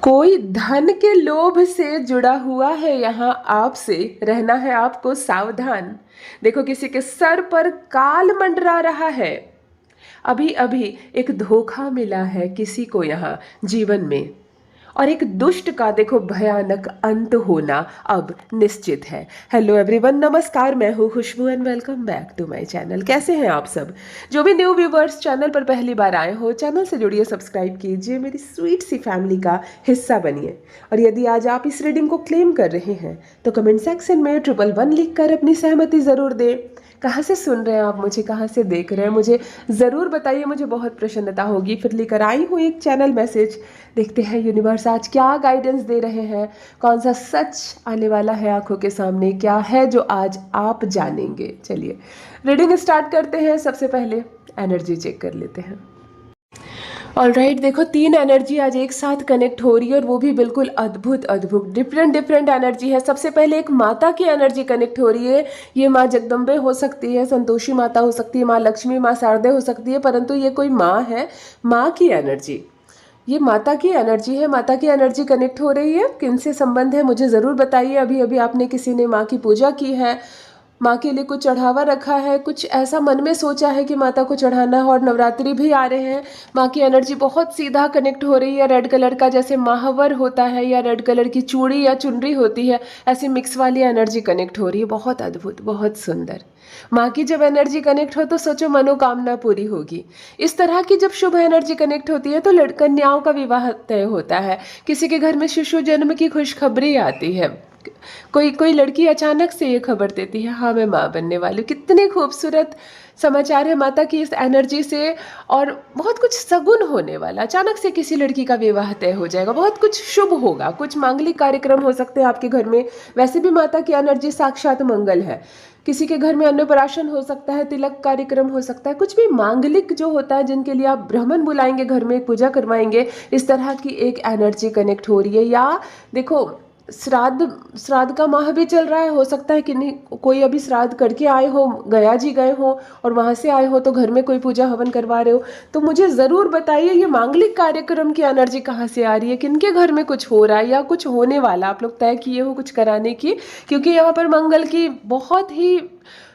कोई धन के लोभ से जुड़ा हुआ है यहाँ आपसे, रहना है आपको सावधान। देखो किसी के सर पर काल मंडरा रहा है। अभी अभी एक धोखा मिला है किसी को यहाँ जीवन में, और एक दुष्ट का देखो भयानक अंत होना अब निश्चित है। हेलो एवरीवन, नमस्कार, मैं हूँ Khushboo and welcome back to my channel. कैसे हैं आप सब? जो भी न्यू व्यूवर्स चैनल पर पहली बार आए हो, चैनल से जुड़िए, सब्सक्राइब कीजिए, मेरी स्वीट सी फैमिली का हिस्सा बनिए। और यदि आज आप इस रीडिंग को क्लेम कर रहे हैं तो कमेंट सेक्शन में 111 लिख कर अपनी सहमति ज़रूर दें। कहाँ से सुन रहे हैं आप मुझे, कहाँ से देख रहे हैं, मुझे ज़रूर बताइए, मुझे बहुत प्रसन्नता होगी। फिर लेकर आई हूँ एक चैनल मैसेज, देखते हैं यूनिवर्स आज क्या गाइडेंस दे रहे हैं, कौन सा सच आने वाला है आंखों के सामने, क्या है जो आज आप जानेंगे। चलिए रीडिंग स्टार्ट करते हैं। सबसे पहले एनर्जी चेक कर लेते हैं। ऑलराइट, देखो 3 एनर्जी आज एक साथ कनेक्ट हो रही है और वो भी बिल्कुल अद्भुत अद्भुत डिफरेंट एनर्जी है। सबसे पहले एक माता की एनर्जी कनेक्ट हो रही है। ये माँ जगदम्बे हो सकती है, संतोषी माता हो सकती है, माँ लक्ष्मी, माँ शारदे हो सकती है, परंतु ये कोई माँ है, माँ की एनर्जी, ये माता की एनर्जी है। माता की एनर्जी कनेक्ट हो रही है। किनसे संबंध है मुझे ज़रूर बताइए। अभी अभी आपने किसी ने माँ की पूजा की है, माँ के लिए कुछ चढ़ावा रखा है, कुछ ऐसा मन में सोचा है कि माता को चढ़ाना है, और नवरात्रि भी आ रहे हैं। माँ की एनर्जी बहुत सीधा कनेक्ट हो रही है। रेड कलर का जैसे महावर होता है या रेड कलर की चूड़ी या चुनरी होती है, ऐसी मिक्स वाली एनर्जी कनेक्ट हो रही है। बहुत अद्भुत, बहुत सुंदर। माँ की जब एनर्जी कनेक्ट हो तो सोचो मनोकामना पूरी होगी। इस तरह की जब शुभ एनर्जी कनेक्ट होती है तो कन्याओं का विवाह तय होता है। किसी के घर में शिशु जन्म की खुशखबरी आती है। कोई लड़की अचानक से ये खबर देती है, हाँ मैं माँ बनने वाली हूँ। कितने खूबसूरत समाचार है माता की इस एनर्जी से। और बहुत कुछ सगुन होने वाला, अचानक से किसी लड़की का विवाह तय हो जाएगा, बहुत कुछ शुभ होगा, कुछ मांगलिक कार्यक्रम हो सकते हैं आपके घर में। वैसे भी माता की एनर्जी साक्षात मंगल है। किसी के घर में अन्नप्राशन हो सकता है, तिलक कार्यक्रम हो सकता है, कुछ भी मांगलिक जो होता है, जिनके लिए आप ब्राह्मण बुलाएंगे, घर में पूजा करवाएंगे, इस तरह की एक एनर्जी कनेक्ट हो रही है। या देखो श्राद्ध का माह भी चल रहा है, हो सकता है कि नहीं कोई अभी श्राद्ध करके आए हो, गया जी गए हो और वहाँ से आए हो तो घर में कोई पूजा हवन करवा रहे हो, तो मुझे ज़रूर बताइए ये मांगलिक कार्यक्रम की एनर्जी कहाँ से आ रही है, किनके घर में कुछ हो रहा है या कुछ होने वाला, आप लोग तय किए हो कुछ कराने की। क्योंकि यहाँ पर मंगल की बहुत ही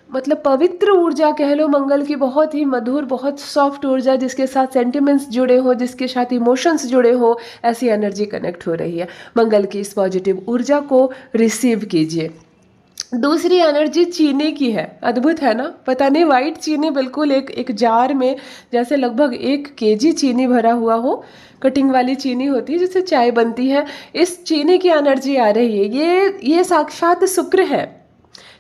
मतलब पवित्र ऊर्जा कह लो, मंगल की बहुत ही मधुर, बहुत सॉफ्ट ऊर्जा, जिसके साथ सेंटिमेंट्स जुड़े हो, जिसके साथ इमोशंस जुड़े हो, ऐसी एनर्जी कनेक्ट हो रही है। मंगल की इस पॉजिटिव ऊर्जा को रिसीव कीजिए। दूसरी एनर्जी चीनी की है। अद्भुत है ना? पता नहीं, वाइट चीनी, बिल्कुल एक जार में जैसे लगभग 1 केजी चीनी भरा हुआ हो। कटिंग वाली चीनी होती है जिससे चाय बनती है, इस चीनी की एनर्जी आ रही है। ये साक्षात शुक्र है।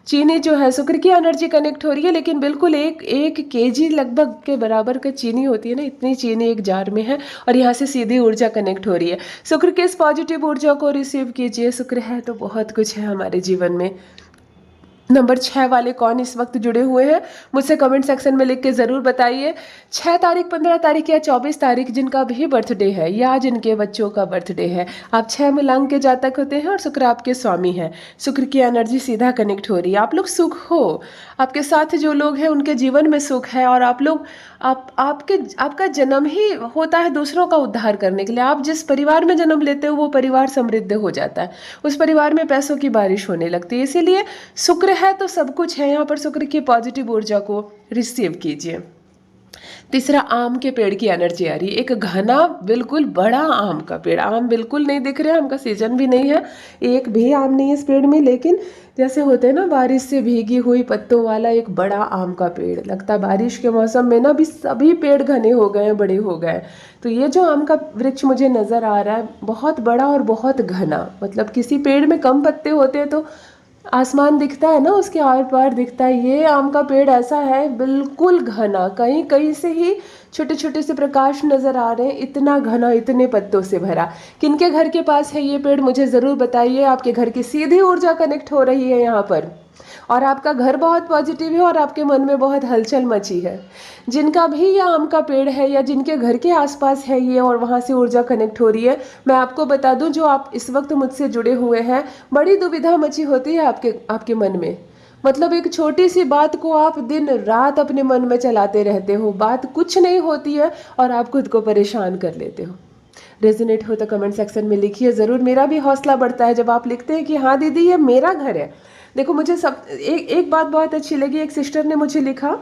चीनी जो है शुक्र की एनर्जी कनेक्ट हो रही है, लेकिन बिल्कुल एक केजी लगभग के बराबर का चीनी होती है ना, इतनी चीनी एक जार में है और यहाँ से सीधी ऊर्जा कनेक्ट हो रही है। शुक्र के इस पॉजिटिव ऊर्जा को रिसीव कीजिए। शुक्र है तो बहुत कुछ है हमारे जीवन में। नंबर 6 वाले कौन इस वक्त जुड़े हुए हैं मुझसे कमेंट सेक्शन में लिख के ज़रूर बताइए। 6 तारीख, 15 तारीख या 24 तारीख जिनका भी बर्थडे है या जिनके बच्चों का बर्थडे है, आप 6 मूलांक के जातक होते हैं और शुक्र आपके स्वामी हैं। शुक्र की एनर्जी सीधा कनेक्ट हो रही है। आप लोग सुख हो, आपके साथ जो लोग हैं उनके जीवन में सुख है, और आपका जन्म ही होता है दूसरों का उद्धार करने के लिए। आप जिस परिवार में जन्म लेते हो वो परिवार समृद्ध हो जाता है, उस परिवार में पैसों की बारिश होने लगती है। इसीलिए शुक्र है तो सब कुछ है। यहाँ पर शुक्र की पॉजिटिव ऊर्जा को रिसीव कीजिए। तीसरा, आम के पेड़ की एनर्जी आ रही है। एक घना बिल्कुल बड़ा आम का पेड़, आम बिल्कुल नहीं दिख रहे, आम का सीजन भी नहीं है, एक भी आम नहीं है इस पेड़ में, लेकिन जैसे होते हैं ना बारिश से भीगी हुई पत्तों वाला एक बड़ा आम का पेड़। लगता है बारिश के मौसम में ना भी सभी पेड़ घने हो गए हैं, बड़े हो गए। तो ये जो आम का वृक्ष मुझे नज़र आ रहा है बहुत बड़ा और बहुत घना, मतलब किसी पेड़ में कम पत्ते होते हैं तो आसमान दिखता है ना, उसके आर पार दिखता है। ये आम का पेड़ ऐसा है बिल्कुल घना, कहीं कहीं से ही छोटे छोटे से प्रकाश नजर आ रहे हैं, इतना घना, इतने पत्तों से भरा। किनके घर के पास है ये पेड़ मुझे ज़रूर बताइए। आपके घर की सीधी ऊर्जा कनेक्ट हो रही है यहाँ पर, और आपका घर बहुत पॉजिटिव है और आपके मन में बहुत हलचल मची है। जिनका भी ये आम का पेड़ है या जिनके घर के आसपास है ये और वहाँ से ऊर्जा कनेक्ट हो रही है, मैं आपको बता दूं जो आप इस वक्त मुझसे जुड़े हुए हैं, बड़ी दुविधा मची होती है आपके मन में। मतलब एक छोटी सी बात को आप दिन रात अपने मन में चलाते रहते हो, बात कुछ नहीं होती है और आप खुद को परेशान कर लेते हो। रेजोनेट हो तो कमेंट सेक्शन में लिखिए ज़रूर। मेरा भी हौसला बढ़ता है जब आप लिखते हैं कि हाँ दीदी ये मेरा घर है। देखो मुझे सब एक बात बहुत अच्छी लगी, एक सिस्टर ने मुझे लिखा,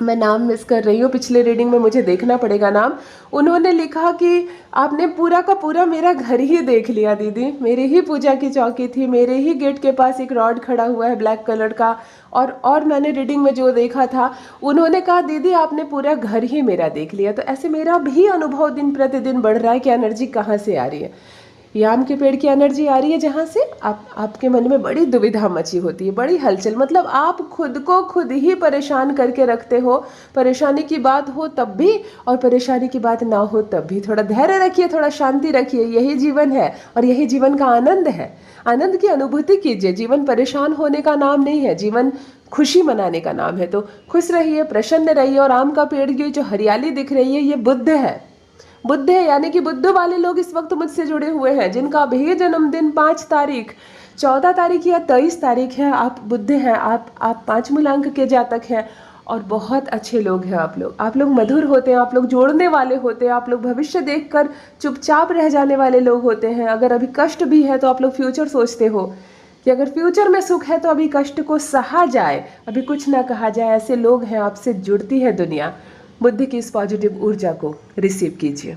मैं नाम मिस कर रही हूँ, पिछले रीडिंग में मुझे देखना पड़ेगा नाम। उन्होंने लिखा कि आपने पूरा का पूरा मेरा घर ही देख लिया दीदी, मेरे ही पूजा की चौकी थी, मेरे ही गेट के पास एक रॉड खड़ा हुआ है ब्लैक कलर का, और मैंने रीडिंग में जो देखा था, उन्होंने कहा दीदी आपने पूरा घर ही मेरा देख लिया। तो ऐसे मेरा भी अनुभव दिन प्रतिदिन बढ़ रहा है कि एनर्जी कहाँ से आ रही है। याम के पेड़ की एनर्जी आ रही है जहाँ से आपके मन में बड़ी दुविधा मची होती है, बड़ी हलचल, मतलब आप खुद को खुद ही परेशान करके रखते हो। परेशानी की बात हो तब भी और परेशानी की बात ना हो तब भी। थोड़ा धैर्य रखिए, थोड़ा शांति रखिए, यही जीवन है और यही जीवन का आनंद है। आनंद की अनुभूति कीजिए। जीवन परेशान होने का नाम नहीं है, जीवन खुशी मनाने का नाम है। तो खुश रहिए, प्रसन्न रहिए। और आम का पेड़ की जो हरियाली दिख रही है ये बुद्ध है, बुद्ध है, यानी कि बुद्ध वाले लोग इस वक्त मुझसे जुड़े हुए हैं जिनका भी जन्मदिन 5 तारीख, 14 तारीख या 23 तारीख है। आप बुद्ध हैं, आप 5 मूलांक के जातक हैं और बहुत अच्छे लोग हैं आप लोग मधुर होते हैं, आप लोग जोड़ने वाले होते हैं, आप लोग भविष्य देखकर चुपचाप रह जाने वाले लोग होते हैं। अगर अभी कष्ट भी है तो आप लोग फ्यूचर सोचते हो कि अगर फ्यूचर में सुख है तो अभी कष्ट को सहा जाए, अभी कुछ ना कहा जाए। ऐसे लोग हैं, आपसे जुड़ती है दुनिया। बुद्धि की इस पॉजिटिव ऊर्जा को रिसीव कीजिए।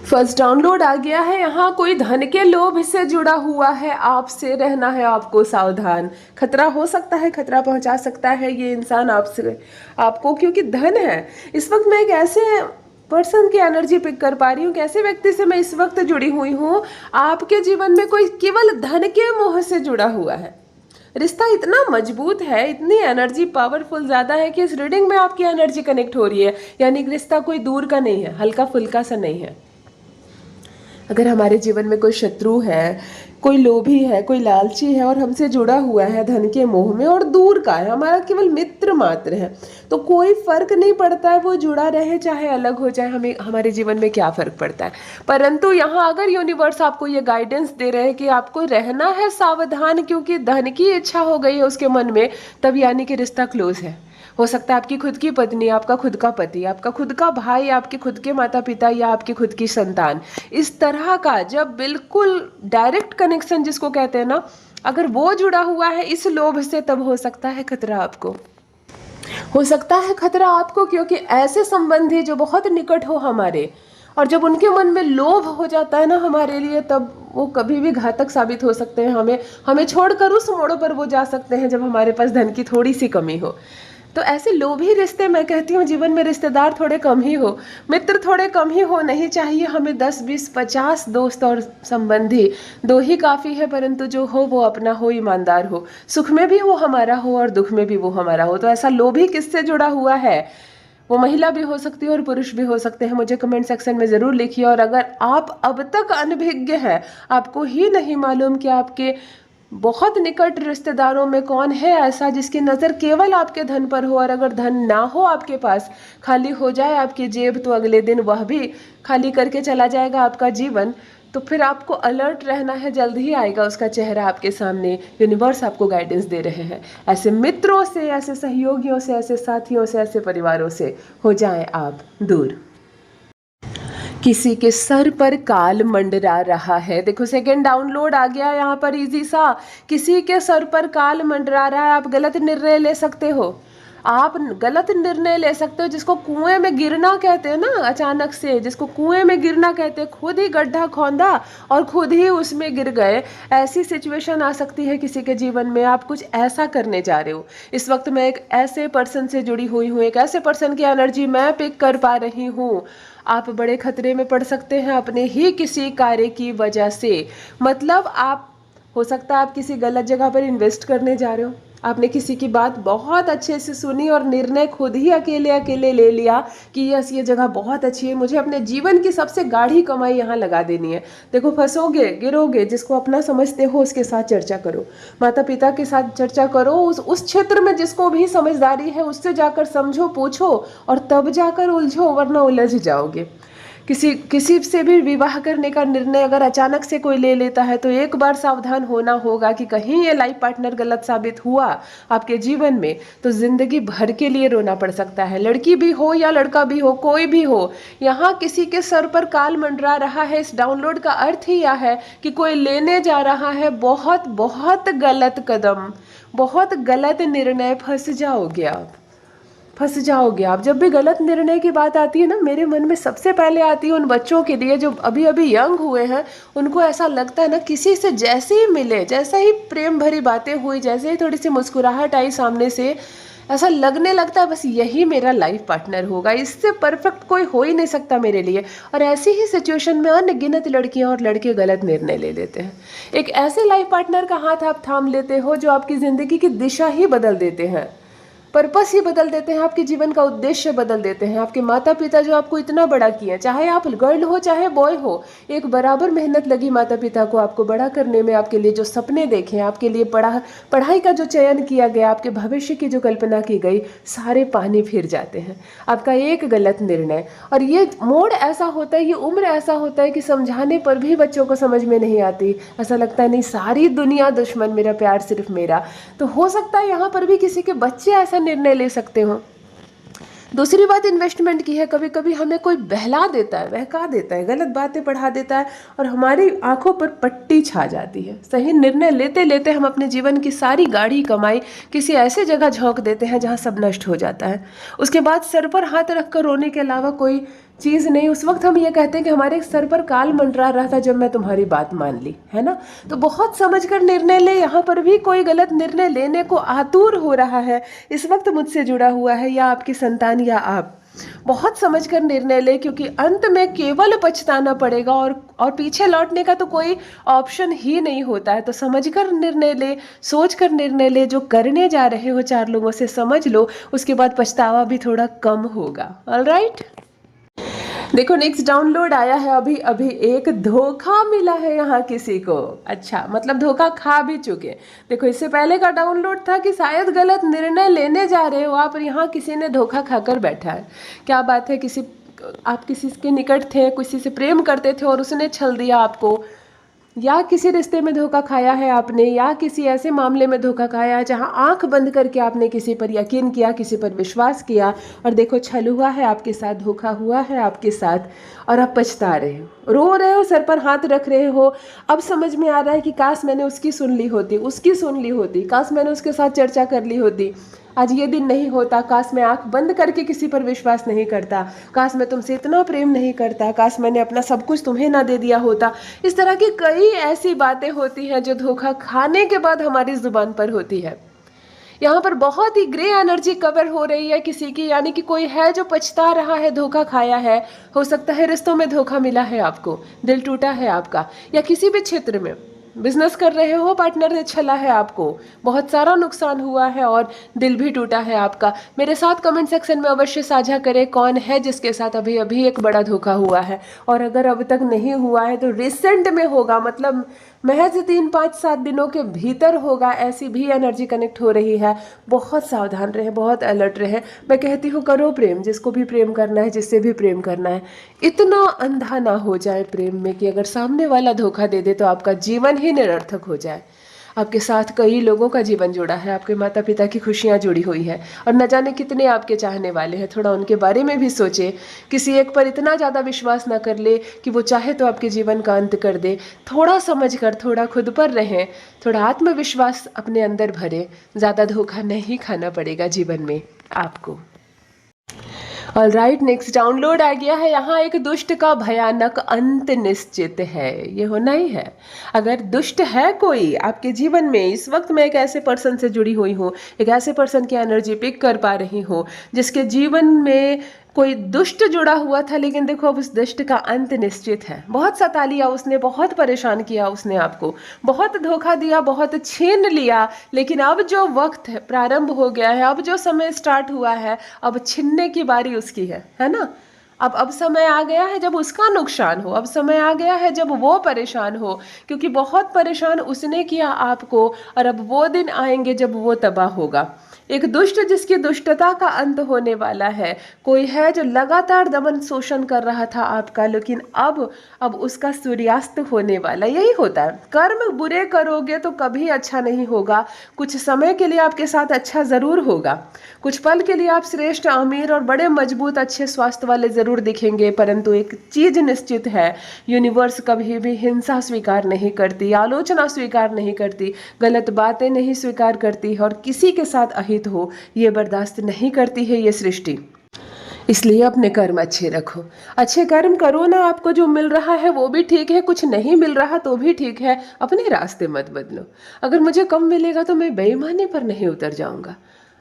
फर्स्ट डाउनलोड आ गया है। यहाँ कोई धन के लोभ से जुड़ा हुआ है, आपसे रहना है आपको सावधान। खतरा हो सकता है, खतरा पहुंचा सकता है ये इंसान आपको, क्योंकि धन है। इस वक्त मैं एक ऐसे पर्सन की एनर्जी पिक कर पा रही हूँ, कैसे व्यक्ति से मैं इस वक्त जुड़ी हुई हूँ। आपके जीवन में कोई केवल धन के मोह से जुड़ा हुआ है। रिश्ता इतना मजबूत है, इतनी एनर्जी पावरफुल ज़्यादा है कि इस रीडिंग में आपकी एनर्जी कनेक्ट हो रही है। यानी कि रिश्ता कोई दूर का नहीं है, हल्का फुल्का सा नहीं है। अगर हमारे जीवन में कोई शत्रु है, कोई लोभी है, कोई लालची है और हमसे जुड़ा हुआ है धन के मोह में और दूर का है, हमारा केवल मित्र मात्र है, तो कोई फर्क नहीं पड़ता है वो जुड़ा रहे चाहे अलग हो जाए, हमें हमारे जीवन में क्या फर्क पड़ता है। परंतु यहाँ अगर यूनिवर्स आपको ये गाइडेंस दे रहे हैं कि आपको रहना है सावधान, क्योंकि धन की इच्छा हो गई है उसके मन में, तब यानी कि रिश्ता क्लोज है। हो सकता है आपकी खुद की पत्नी, आपका खुद का पति, आपका खुद का भाई, आपके खुद के माता पिता या आपकी खुद की संतान, इस तरह का जब बिल्कुल डायरेक्ट कनेक्शन जिसको कहते हैं ना, अगर वो जुड़ा हुआ है इस लोभ से, तब हो सकता है खतरा आपको, हो सकता है खतरा आपको। क्योंकि ऐसे संबंधी जो बहुत निकट हो हमारे, और जब उनके मन में लोभ हो जाता है ना हमारे लिए, तब वो कभी भी घातक साबित हो सकते हैं। हमें छोड़कर उस मोड़ों पर वो जा सकते हैं जब हमारे पास धन की थोड़ी सी कमी हो। तो ऐसे लोभी रिश्ते, मैं कहती हूँ जीवन में रिश्तेदार थोड़े कम ही हो, मित्र थोड़े कम ही हो। नहीं चाहिए हमें 10, 20, 50 दोस्त और संबंधी, 2 ही काफ़ी है। परंतु जो हो वो अपना हो, ईमानदार हो, सुख में भी वो हमारा हो और दुख में भी वो हमारा हो। तो ऐसा लोभी किससे जुड़ा हुआ है? वो महिला भी हो सकती है और पुरुष भी हो सकते हैं। मुझे कमेंट सेक्शन में ज़रूर लिखिए। और अगर आप अब तक अनभिज्ञ हैं, आपको ही नहीं मालूम कि आपके बहुत निकट रिश्तेदारों में कौन है ऐसा जिसकी नज़र केवल आपके धन पर हो, और अगर धन ना हो आपके पास, खाली हो जाए आपकी जेब, तो अगले दिन वह भी खाली करके चला जाएगा आपका जीवन, तो फिर आपको अलर्ट रहना है। जल्द ही आएगा उसका चेहरा आपके सामने। यूनिवर्स आपको गाइडेंस दे रहे हैं। ऐसे मित्रों से, ऐसे सहयोगियों से, ऐसे साथियों से, ऐसे परिवारों से हो जाएं आप दूर। किसी के सर पर काल मंडरा रहा है। देखो सेकंड डाउनलोड आ गया यहाँ पर इजी सा। किसी के सर पर काल मंडरा रहा है। आप गलत निर्णय ले सकते हो, आप गलत निर्णय ले सकते हो। जिसको कुएं में गिरना कहते हैं ना, अचानक से जिसको कुएं में गिरना कहते हैं, खुद ही गड्ढा खोदा और खुद ही उसमें गिर गए, ऐसी सिचुएशन आ सकती है किसी के जीवन में। आप कुछ ऐसा करने जा रहे हो। इस वक्त मैं एक ऐसे पर्सन से जुड़ी हुई हूँ, एक ऐसे पर्सन की एनर्जी मैं पिक कर पा रही हूँ। आप बड़े खतरे में पड़ सकते हैं अपने ही किसी कार्य की वजह से। मतलब आप, हो सकता है आप किसी गलत जगह पर इन्वेस्ट करने जा रहे हो, आपने किसी की बात बहुत अच्छे से सुनी और निर्णय खुद ही अकेले अकेले ले लिया कि यस ये जगह बहुत अच्छी है, मुझे अपने जीवन की सबसे गाढ़ी कमाई यहाँ लगा देनी है। देखो फंसोगे, गिरोगे। जिसको अपना समझते हो उसके साथ चर्चा करो, माता पिता के साथ चर्चा करो, उस क्षेत्र में जिसको भी समझदारी है उससे जाकर समझो, पूछो और तब जाकर उलझो, वरना उलझ जाओगे। किसी किसी से भी विवाह करने का निर्णय अगर अचानक से कोई ले लेता है तो एक बार सावधान होना होगा कि कहीं ये लाइफ पार्टनर गलत साबित हुआ आपके जीवन में तो जिंदगी भर के लिए रोना पड़ सकता है। लड़की भी हो या लड़का भी हो, कोई भी हो, यहाँ किसी के सर पर काल मंडरा रहा है। इस डाउनलोड का अर्थ ही यह है कि कोई लेने जा रहा है बहुत बहुत गलत कदम, बहुत गलत निर्णय। फंस जाओगे आप। जब भी गलत निर्णय की बात आती है ना, मेरे मन में सबसे पहले आती है उन बच्चों के लिए जो अभी अभी यंग हुए हैं। उनको ऐसा लगता है ना, किसी से जैसे ही मिले, जैसे ही प्रेम भरी बातें हुई, जैसे ही थोड़ी सी मुस्कुराहट आई सामने से, ऐसा लगने लगता है बस यही मेरा लाइफ पार्टनर होगा, इससे परफेक्ट कोई हो ही नहीं सकता मेरे लिए। और ऐसी ही सिचुएशन में अनगिनत लड़कियां और लड़के गलत निर्णय ले लेते हैं। एक ऐसे लाइफ पार्टनर का हाथ आप थाम लेते हो जो आपकी ज़िंदगी की दिशा ही बदल देते हैं, पर्पस ही बदल देते हैं, आपके जीवन का उद्देश्य बदल देते हैं। आपके माता पिता जो आपको इतना बड़ा किए, चाहे आप गर्ल हो चाहे बॉय हो, एक बराबर मेहनत लगी माता पिता को आपको बड़ा करने में। आपके लिए जो सपने देखे, आपके लिए पढ़ाई का जो चयन किया गया, आपके भविष्य की जो कल्पना की गई, सारे पानी फिर जाते हैं आपका एक गलत निर्णय। और ये मोड़ ऐसा होता है, ये उम्र ऐसा होता है कि समझाने पर भी बच्चों को समझ में नहीं आती। ऐसा लगता है नहीं, सारी दुनिया दुश्मन, मेरा प्यार सिर्फ मेरा। तो हो सकता है यहाँ पर भी किसी के बच्चे ऐसा निर्णय ले सकते हो। दूसरी बात इन्वेस्टमेंट की है। कभी कभी हमें कोई बहला देता है, बहका देता है, गलत बातें पढ़ा देता है और हमारी आंखों पर पट्टी छा जाती है। सही निर्णय लेते लेते हम अपने जीवन की सारी गाढ़ी कमाई किसी ऐसे जगह झोंक देते हैं जहां सब नष्ट हो जाता है। उसके बाद सर पर हाथ रखकर रोने के अलावा कोई चीज़ नहीं। उस वक्त हम ये कहते हैं कि हमारे सर पर काल मंडरा रहा था जब मैं तुम्हारी बात मान ली, है ना। तो बहुत समझकर निर्णय ले। यहाँ पर भी कोई गलत निर्णय लेने को आतुर हो रहा है, इस वक्त मुझसे जुड़ा हुआ है, या आपकी संतान या आप, बहुत समझकर निर्णय ले, क्योंकि अंत में केवल पछताना पड़ेगा और पीछे लौटने का तो कोई ऑप्शन ही नहीं होता है। तो समझकर निर्णय ले, सोचकर निर्णय ले। जो करने जा रहे हो 4 लोगों से समझ लो, उसके बाद पछतावा भी थोड़ा कम होगा। ऑलराइट, देखो नेक्स्ट डाउनलोड आया है अभी अभी। एक धोखा मिला है यहाँ किसी को। अच्छा, मतलब धोखा खा भी चुके। देखो इससे पहले का डाउनलोड था कि शायद गलत निर्णय लेने जा रहे हो आप, यहाँ किसी ने धोखा खाकर बैठा है। क्या बात है, आप किसी के निकट थे, किसी से प्रेम करते थे और उसने छल दिया आपको, या किसी रिश्ते में धोखा खाया है आपने, या किसी ऐसे मामले में धोखा खाया है जहां आंख बंद करके आपने किसी पर यकीन किया, किसी पर विश्वास किया, और देखो छल हुआ है आपके साथ, धोखा हुआ है आपके साथ, और आप पछता रहे हो, रो रहे हो, सर पर हाथ रख रहे हो। अब समझ में आ रहा है कि काश मैंने उसकी सुन ली होती, उसकी सुन ली होती, काश मैंने उसके साथ चर्चा कर ली होती, आज ये दिन नहीं होता, काश मैं आंख बंद करके किसी पर विश्वास नहीं करता, काश मैं तुमसे इतना प्रेम नहीं करता, काश मैंने अपना सब कुछ तुम्हें ना दे दिया होता। इस तरह की कई ऐसी बातें होती हैं जो धोखा खाने के बाद हमारी जुबान पर होती है। यहाँ पर बहुत ही ग्रे एनर्जी कवर हो रही है किसी की, यानी कि कोई है जो पछता रहा है, धोखा खाया है। हो सकता है रिश्तों में धोखा मिला है आपको, दिल टूटा है आपका, या किसी भी क्षेत्र में बिजनेस कर रहे हो, पार्टनर ने छला है आपको, बहुत सारा नुकसान हुआ है और दिल भी टूटा है आपका। मेरे साथ कमेंट सेक्शन में अवश्य साझा करें कौन है जिसके साथ अभी अभी एक बड़ा धोखा हुआ है, और अगर अब तक नहीं हुआ है तो रिसेंट में होगा, मतलब महज 3, 5, 7 दिनों के भीतर होगा। ऐसी भी एनर्जी कनेक्ट हो रही है। बहुत सावधान रहें, बहुत अलर्ट रहें। मैं कहती हूँ करो प्रेम, जिसको भी प्रेम करना है, जिससे भी प्रेम करना है। इतना अंधा ना हो जाए प्रेम में कि अगर सामने वाला धोखा दे दे तो आपका जीवन ही निरर्थक हो जाए। आपके साथ कई लोगों का जीवन जुड़ा है, आपके माता पिता की खुशियाँ जुड़ी हुई है, और न जाने कितने आपके चाहने वाले हैं। थोड़ा उनके बारे में भी सोचें। किसी एक पर इतना ज़्यादा विश्वास ना कर ले कि वो चाहे तो आपके जीवन का अंत कर दे। थोड़ा समझ कर, थोड़ा खुद पर रहें, थोड़ा आत्मविश्वास अपने अंदर भरें। ज़्यादा धोखा नहीं खाना पड़ेगा जीवन में आपको। ऑलराइट, नेक्स्ट डाउनलोड आ गया है। यहाँ एक दुष्ट का भयानक अंत निश्चित है, ये होना ही है। अगर दुष्ट है कोई आपके जीवन में, इस वक्त मैं एक ऐसे पर्सन से जुड़ी हुई हूँ, एक ऐसे पर्सन की एनर्जी पिक कर पा रही हूँ जिसके जीवन में कोई दुष्ट जुड़ा हुआ था, लेकिन देखो अब उस दुष्ट का अंत निश्चित है। बहुत सता लिया उसने, बहुत परेशान किया उसने आपको, बहुत धोखा दिया, बहुत छीन लिया, लेकिन अब जो वक्त है प्रारंभ हो गया है, अब जो समय स्टार्ट हुआ है, अब छीनने की बारी उसकी है ना। अब समय आ गया है जब उसका नुकसान हो, अब समय आ गया है जब वो परेशान हो, क्योंकि बहुत परेशान उसने किया आपको, और अब वो दिन आएंगे जब वो तबाह होगा। एक दुष्ट जिसकी दुष्टता का अंत होने वाला है। कोई है जो लगातार दमन शोषण कर रहा था आपका, लेकिन अब उसका सूर्यास्त होने वाला। यही होता है, कर्म बुरे करोगे तो कभी अच्छा नहीं होगा। कुछ समय के लिए आपके साथ अच्छा ज़रूर होगा, कुछ पल के लिए आप श्रेष्ठ, अमीर और बड़े मजबूत अच्छे स्वास्थ्य वाले ज़रूर दिखेंगे, परंतु एक चीज़ निश्चित है, यूनिवर्स कभी भी हिंसा स्वीकार नहीं करती, आलोचना स्वीकार नहीं करती, गलत बातें नहीं स्वीकार करती और किसी के साथ अहित हो ये बर्दाश्त नहीं करती है ये सृष्टि। इसलिए अपने कर्म अच्छे रखो, अच्छे कर्म करो ना। आपको जो मिल रहा है वो भी ठीक है, कुछ नहीं मिल रहा तो भी ठीक है, अपने रास्ते मत बदलो। अगर मुझे कम मिलेगा तो मैं बेईमानी पर नहीं उतर जाऊंगा।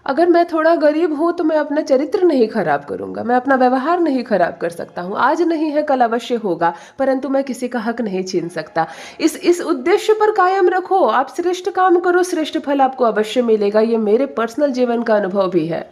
अगर मैं थोड़ा गरीब हूँ तो मैं अपना चरित्र नहीं खराब करूंगा, मैं अपना व्यवहार नहीं खराब कर सकता हूँ। आज नहीं है कल अवश्य होगा, परंतु मैं किसी का हक नहीं छीन सकता। इस उद्देश्य पर कायम रखो, आप श्रेष्ठ काम करो, श्रेष्ठ फल आपको अवश्य मिलेगा। ये मेरे पर्सनल जीवन का अनुभव भी है।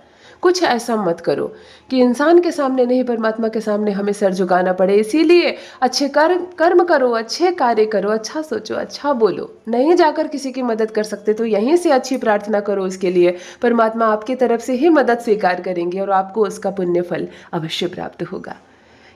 कुछ ऐसा मत करो कि इंसान के सामने नहीं परमात्मा के सामने हमें सर झुकाना पड़े। इसीलिए अच्छे कर्म करो, अच्छे कार्य करो, अच्छा सोचो, अच्छा बोलो। नहीं जाकर किसी की मदद कर सकते तो यहीं से अच्छी प्रार्थना करो उसके लिए, परमात्मा आपकी तरफ से ही मदद स्वीकार करेंगे और आपको उसका पुण्य फल अवश्य प्राप्त होगा।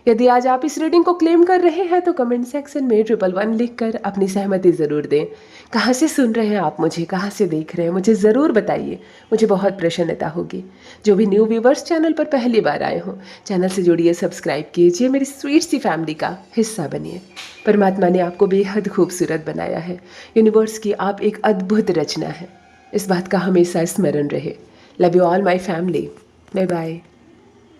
यदि आज आप इस रीडिंग को क्लेम कर रहे हैं तो कमेंट सेक्शन में 111 लिखकर अपनी सहमति ज़रूर दें। कहाँ से सुन रहे हैं आप मुझे, कहाँ से देख रहे हैं, मुझे ज़रूर बताइए, मुझे बहुत प्रसन्नता होगी। जो भी न्यू व्यूवर्स चैनल पर पहली बार आए हों, चैनल से जुड़िए, सब्सक्राइब कीजिए, मेरी स्वीट सी फैमिली का हिस्सा बनिए। परमात्मा ने आपको बेहद खूबसूरत बनाया है, यूनिवर्स की आप एक अद्भुत रचना है। इस बात का हमेशा स्मरण रहे। Love you all my family. Bye bye.